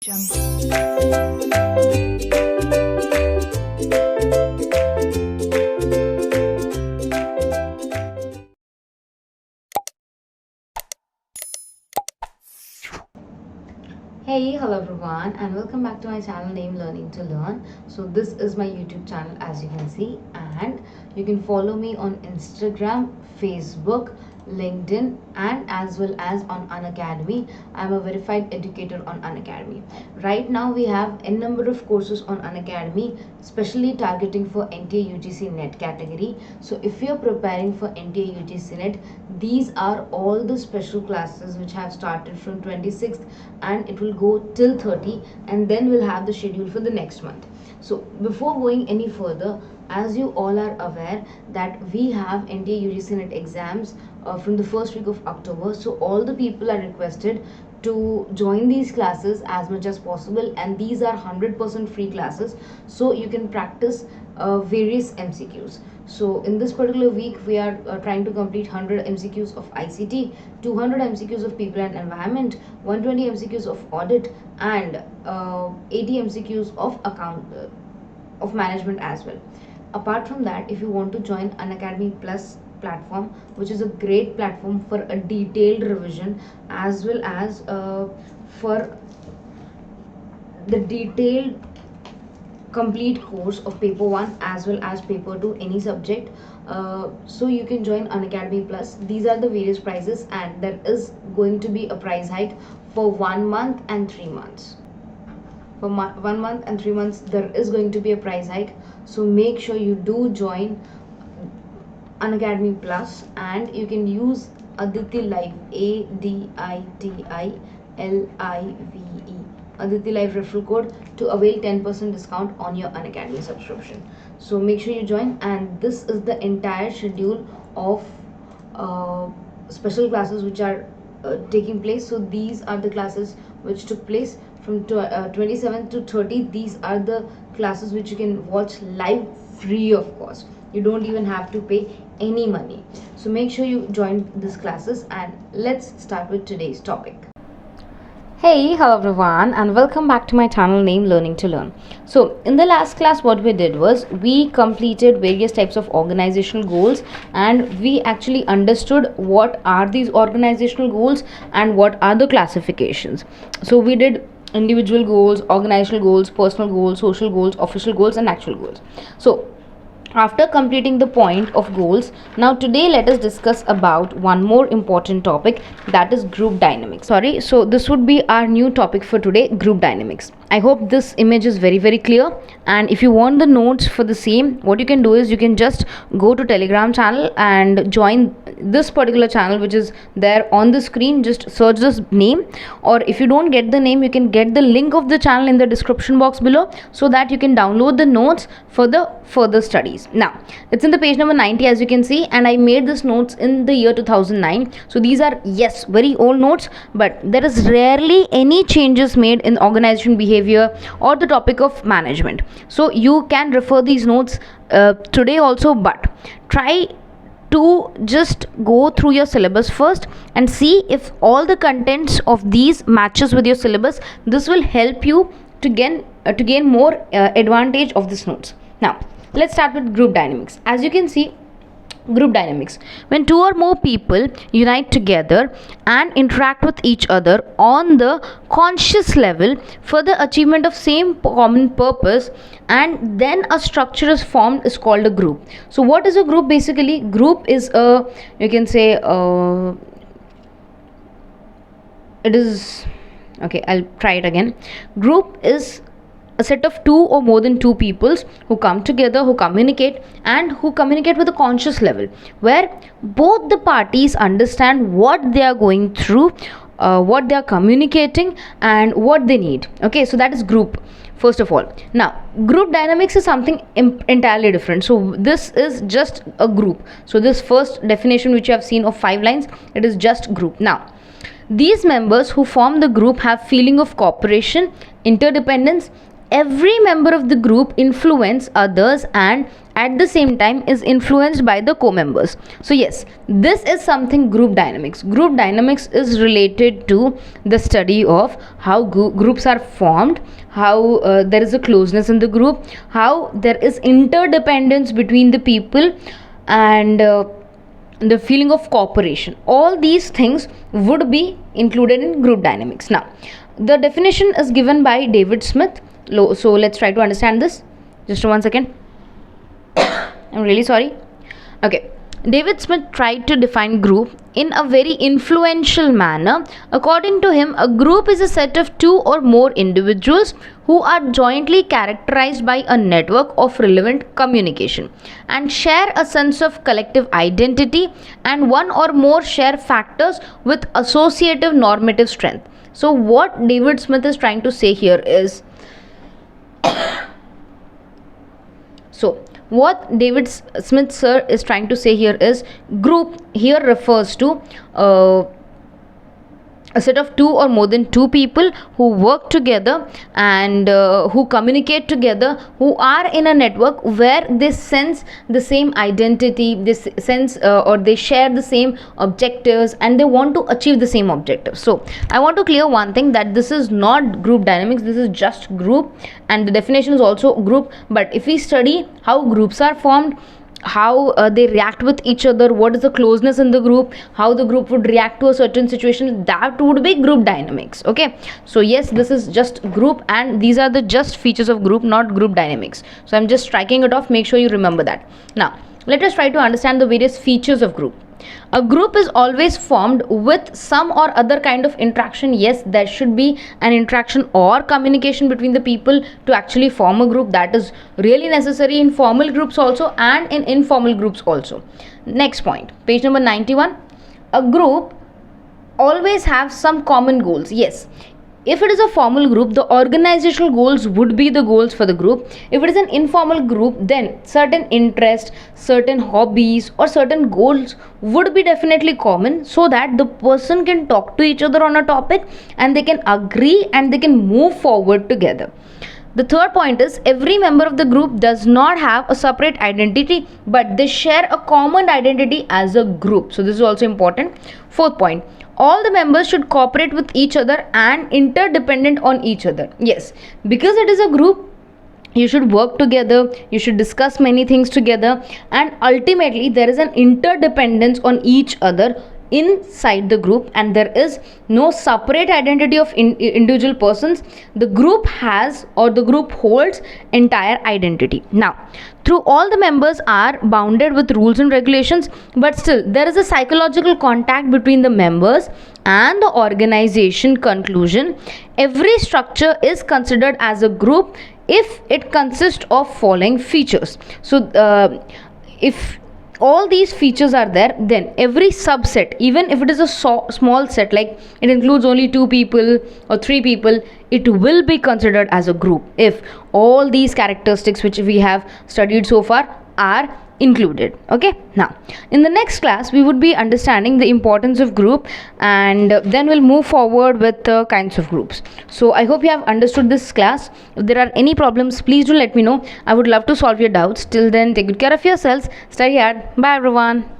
Hey, hello everyone, and welcome back to my channel named Learning to Learn. So this is my YouTube channel, as you can see, and you can follow me on Instagram, Facebook, LinkedIn, and as well as on Unacademy. I'm a verified educator on Unacademy. Right now we have a number of courses on Unacademy, especially targeting for NTA UGC NET category. So if you're preparing for NTA UGC NET, these are all the special classes which have started from 26th and it will go till 30, and then we'll have the schedule for the next month. So before going any further, as you all are aware that we have NTA UGC NET exams from the first week of October. So all the people are requested to join these classes as much as possible, and these are 100% free classes, so you can practice various MCQs. So in this particular week we are trying to complete 100 MCQs of ICT, 200 MCQs of people and environment, 120 MCQs of audit, and 80 MCQs of of management as well. Apart from that, if you want to join Unacademy Plus platform, which is a great platform for a detailed revision as well as for the detailed complete course of paper 1 as well as paper 2, any subject, so you can join Unacademy Plus. These are the various prices, and there is going to be a price hike for 1 month and 3 months. For 1 month and 3 months there is going to be a price hike, so make sure you do join Unacademy Plus, and you can use Aditi Live, ADITILIVE, Aditi Live referral code to avail 10% discount on your Unacademy subscription. So make sure you join, and this is the entire schedule of special classes which are taking place. So these are the classes which took place from 27th to 30. These are the classes which you can watch live free of cost. You don't even have to pay any money. So make sure you join these classes, and let's start with today's topic. Hey, hello everyone, and welcome back to my channel named Learning to Learn. So in the last class what we did was we completed various types of organizational goals, and we actually understood what are these organizational goals and what are the classifications. So we did individual goals, organizational goals, personal goals, social goals, official goals, and actual goals. So after completing the point of goals, now today let us discuss about one more important topic, that is group dynamics. So this would be our new topic for today, group dynamics. I hope this image is very clear, and if you want the notes for the same, what you can do is you can just go to Telegram channel and join this particular channel which is there on the screen. Just search this name, or if you don't get the name, you can get the link of the channel in the description box below, so that you can download the notes for the further studies. Now it's in the page number 90, as you can see, and I made this notes in the year 2009. So these are, yes, very old notes, but there is rarely any changes made in organization behavior or the topic of management. So you can refer these notes today also, but try to just go through your syllabus first and see if all the contents of these matches with your syllabus. This will help you to gain more advantage of these notes. Now let's start with group dynamics. As you can see, group dynamics: when two or more people unite together and interact with each other on the conscious level for the achievement of same common purpose, and then a structure is formed, is called a group. So what is a group? Basically, group is a, you can say, it is, okay, I'll try it again. Group is a set of two or more than two peoples who come together, who communicate, and who communicate with a conscious level, where both the parties understand what they are going through, what they are communicating, and what they need. Okay, so that is group, first of all. Now group dynamics is something entirely different. So this is just a group. So this first definition which you have seen of 5 lines, it is just group. Now these members who form the group have feeling of cooperation, interdependence. Every member of the group influence others and at the same time is influenced by the co-members. So yes, this is something group dynamics. Group dynamics is related to the study of how groups are formed, how there is a closeness in the group, how there is interdependence between the people, and the feeling of cooperation. All these things would be included in group dynamics. Now the definition is given by David Smith. So let's try to understand this. Just 1 second. I'm really sorry. Okay, David Smith tried to define group in a very influential manner. According to him, a group is a set of two or more individuals who are jointly characterized by a network of relevant communication and share a sense of collective identity, and one or more share factors with associative normative strength. So what David Smith is trying to say here is, so what David Smith sir is trying to say here is, group here refers to a set of two or more than two people who work together and who communicate together, who are in a network where they sense the same identity, this sense or they share the same objectives and they want to achieve the same objective. So I want to clear one thing, that this is not group dynamics, this is just group, and the definition is also group. But if we study how groups are formed, how they react with each other, what is the closeness in the group, how the group would react to a certain situation, that would be group dynamics. Okay, so yes, this is just group, and these are the just features of group, not group dynamics. So I'm just striking it off, make sure you remember that. Now let us try to understand the various features of group. A group is always formed with some or other kind of interaction. Yes, there should be an interaction or communication between the people to actually form a group. That is really necessary in formal groups also and in informal groups also. Next point, page number 91. A group always have some common goals. Yes, if it is a formal group, the organizational goals would be the goals for the group. If it is an informal group, then certain interests, certain hobbies or certain goals would be definitely common, so that the person can talk to each other on a topic and they can agree and they can move forward together. The third point is, every member of the group does not have a separate identity, but they share a common identity as a group. So this is also important. Fourth point, all the members should cooperate with each other and interdependent on each other. Yes, because it is a group, you should work together, you should discuss many things together, and ultimately there is an interdependence on each other inside the group, and there is no separate identity of individual persons. The group has, or the group holds, entire identity. Now through all the members are bounded with rules and regulations, but still there is a psychological contact between the members and the organization. Conclusion, every structure is considered as a group if it consists of following features. So if all these features are there, then every subset, even if it is a small set, like it includes only 2 people or 3 people, it will be considered as a group if all these characteristics which we have studied so far are included. Okay, now in the next class we would be understanding the importance of group, and then we'll move forward with the kinds of groups. So I hope you have understood this class. If there are any problems, please do let me know. I would love to solve your doubts. Till then, take good care of yourselves, study hard. Bye everyone.